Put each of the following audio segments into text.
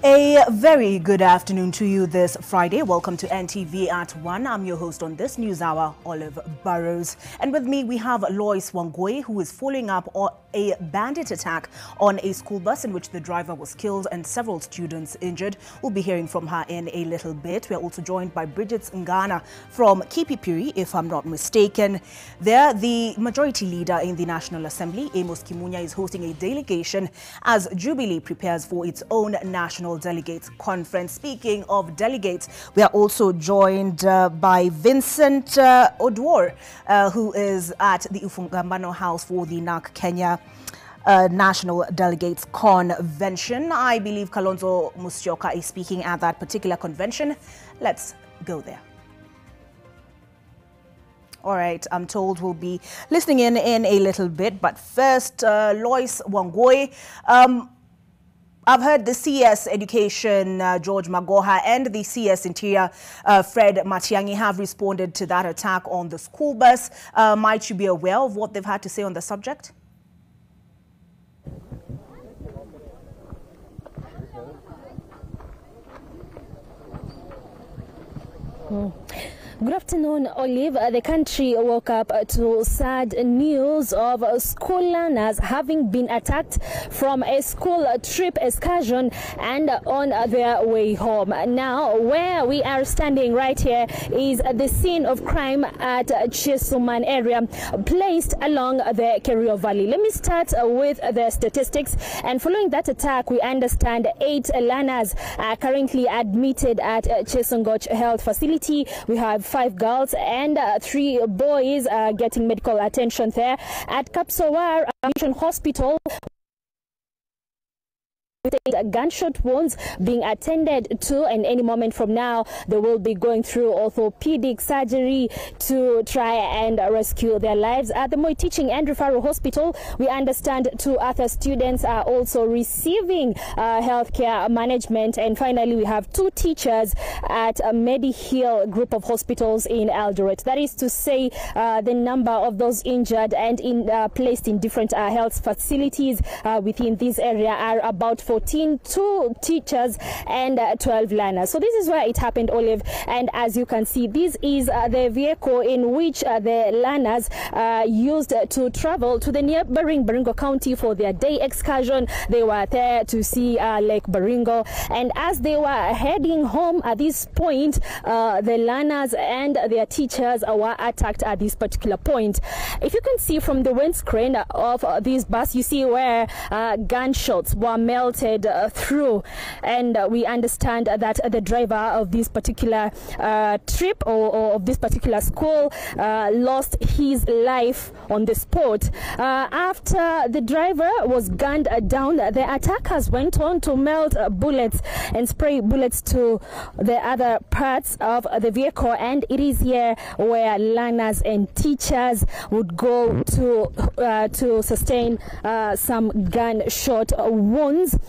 A very good afternoon to you this Friday. Welcome to NTV at 1. I'm your host on this news hour, Olive Burrows. And with me, we have Lois Wangoi, who is following up on a bandit attack on a school bus in which the driver was killed and several students injured. We'll be hearing from her in a little bit. We're also joined by Bridget Ngana from Kipipiri, if I'm not mistaken. There, the majority leader in the National Assembly, Amos Kimunya, is hosting a delegation as Jubilee prepares for its own national Delegates Conference. Speaking of delegates, we are also joined by Vincent Odwor, who is at the Ufungambano House for the NAC Kenya National Delegates Convention. I believe Kalonzo Musyoka is speaking at that particular convention. Let's go there. All right, I'm told we'll be listening in a little bit, but first, Lois Wangoi. I've heard the CS Education, George Magoha, and the CS Interior, Fred Matiangi, have responded to that attack on the school bus. Might you be aware of what they've had to say on the subject? Good afternoon, Olive. The country woke up to sad news of school learners having been attacked from a school trip excursion and on their way home. Now, where we are standing right here is the scene of crime at Chesuman area, placed along the Kerio Valley. Let me start with the statistics. And following that attack, we understand 8 learners are currently admitted at Chesongoch Health Facility. We have 5 girls and 3 boys getting medical attention there at Kapsawar Mission Hospital. Gunshot wounds being attended to, and any moment from now they will be going through orthopedic surgery to try and rescue their lives. At the Moi Teaching and Referral Hospital, we understand 2 other students are also receiving healthcare management. And finally, we have 2 teachers at Medihill group of hospitals in Eldoret. That is to say, the number of those injured and placed in different health facilities within this area are about 14, 2 teachers and 12 learners. So this is where it happened, Olive. And as you can see, this is the vehicle in which the learners used to travel to the neighboring Baringo County for their day excursion. They were there to see Lake Baringo. And as they were heading home at this point, the learners and their teachers were attacked at this particular point. If you can see from the windscreen of this bus, you see where gunshots were melted through, and we understand that the driver of this particular trip or of this particular school lost his life on the spot. After the driver was gunned down, the attackers went on to melt bullets and spray bullets to the other parts of the vehicle, and it is here where learners and teachers would go to sustain some gunshot wounds.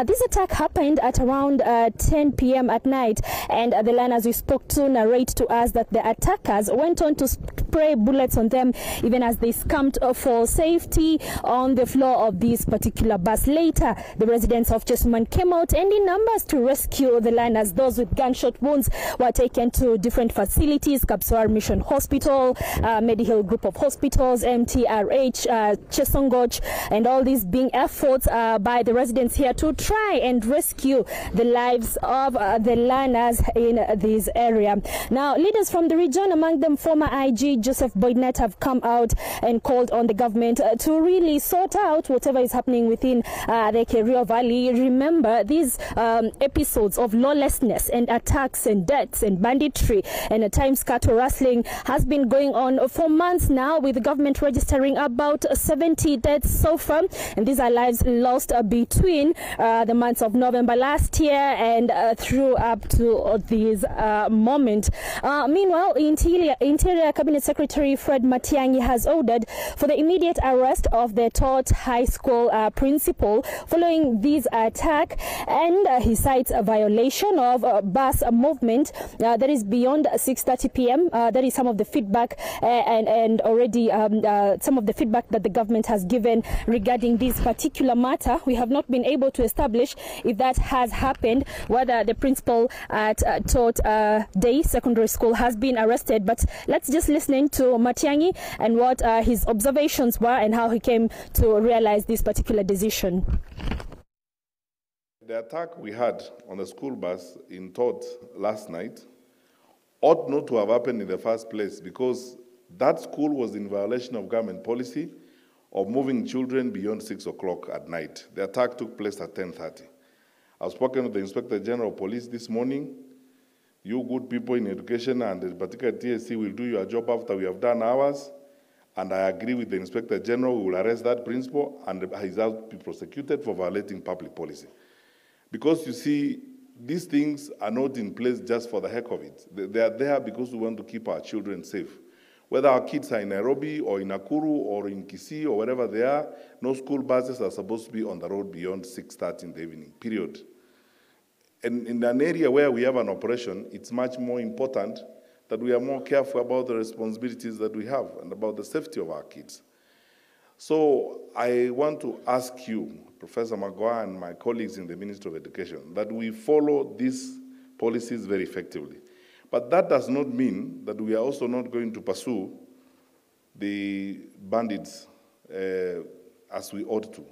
This attack happened at around 10 p.m. at night, and the learners we spoke to narrate to us that the attackers went on to spray bullets on them even as they scamped for safety on the floor of this particular bus. Later, the residents of Chesuman came out and in numbers to rescue the learners. Those with gunshot wounds were taken to different facilities, Kapsawar Mission Hospital, Medihill group of hospitals, MTRH, Chesongoch, and all these being efforts by the residents here to try and rescue the lives of the learners in this area. Now, leaders from the region, among them former IG Joseph Boydnet, have come out and called on the government to really sort out whatever is happening within the Kerio Valley. Remember, these episodes of lawlessness and attacks and deaths and banditry and at times cattle rustling has been going on for months now, with the government registering about 70 deaths so far, and these are lives lost between the months of November last year and through up to this moment. Meanwhile, Interior Cabinet Secretary Fred Matiangi has ordered for the immediate arrest of the Tot High School principal following this attack, and he cites a violation of bus movement that is beyond 6:30 p.m. That is some of the feedback and already some of the feedback that the government has given regarding this particular matter. We have not been able to establish if that has happened, whether the principal at Tot Day Secondary School has been arrested. But let's just listen to Matiangi and what his observations were and how he came to realize this particular decision. The attack we had on the school bus in Tot last night ought not to have happened in the first place, because that school was in violation of government policy of moving children beyond 6 o'clock at night. The attack took place at 10:30. I've spoken with the Inspector General of Police this morning. You good people in education and the particular TSC will do your job after we have done ours. And I agree with the Inspector General. We will arrest that principal and he has to be prosecuted for violating public policy. Because you see, these things are not in place just for the heck of it. They are there because we want to keep our children safe. Whether our kids are in Nairobi or in Nakuru or in Kisii or wherever they are, no school buses are supposed to be on the road beyond 6:30 in the evening, period. And in an area where we have an operation, it's much more important that we are more careful about the responsibilities that we have and about the safety of our kids. So I want to ask you, Professor Magoa and my colleagues in the Ministry of Education, that we follow these policies very effectively. But that does not mean that we are also not going to pursue the bandits as we ought to.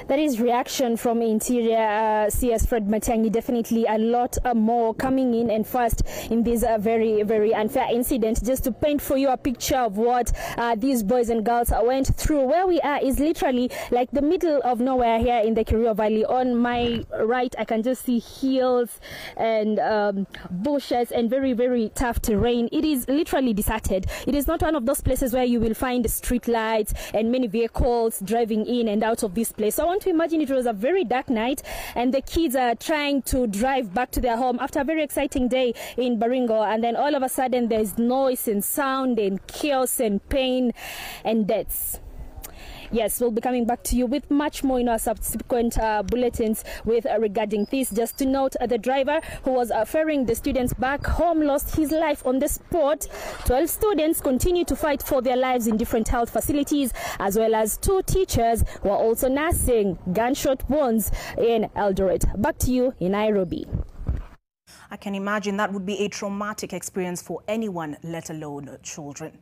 That is reaction from Interior CS Fred Matiangi. Definitely a lot more coming in, and first in this very, very unfair incident. Just to paint for you a picture of what these boys and girls went through. Where we are is literally like the middle of nowhere here in the Kerio Valley. On my right, I can just see hills and bushes and very, very tough terrain. It is literally deserted. It is not one of those places where you will find street lights and many vehicles driving in and out of this place. So I want to imagine it was a very dark night and the kids are trying to drive back to their home after a very exciting day in Baringo, and then all of a sudden there's noise and sound and chaos and pain and deaths. Yes, we'll be coming back to you with much more in our subsequent bulletins with regarding this. Just to note, the driver who was ferrying the students back home lost his life on the spot. 12 students continue to fight for their lives in different health facilities, as well as 2 teachers who are also nursing gunshot wounds in Eldoret. Back to you in Nairobi. I can imagine that would be a traumatic experience for anyone, let alone children.